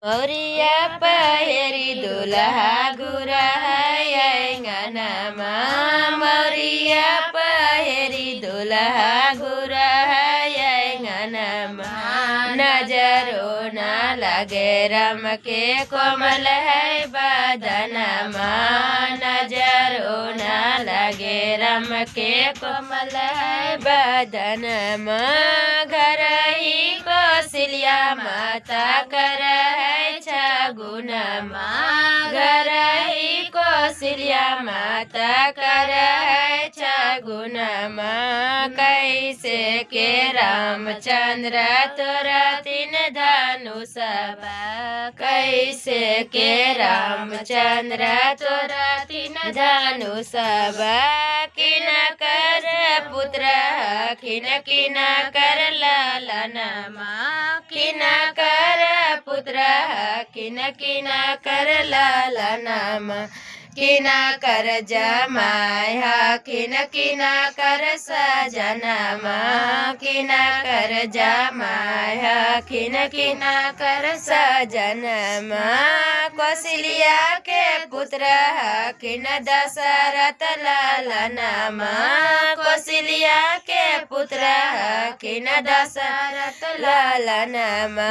मौरिया पहेरी दुल्हा गुरहयंगनमा मौरिया पहेरी दुल्हा गुरहयंगनमा नजरो न लगे रम के कोमल है बदनमा नजरो न लगे रम के कोमल है बदनमा घर ही कौशल्या माता कर गुनमा घर ही कौशल्या माता कर गुनमा कैसे के रामचंद्र तोरा तीन धनुष कैसे के रामचंद्र तोरा तीन धनुष किन कर पुत्र किन किन कर लालनमा किन कर पुत्र किन किन कर लालनमा किन कर जमाय किन किन कर सजनमा किन कर जमाय किन किन कर सजनमा कौशल्या के पुत्र किन दशरथ लालनमा कौशल्या के पुत्र किन दशरथ लालनमा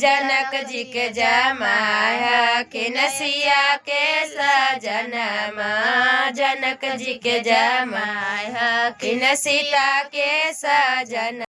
जनक जी के जमाय किन सिया के सजनमा जनक जी के जमाय किन सीता के सजन।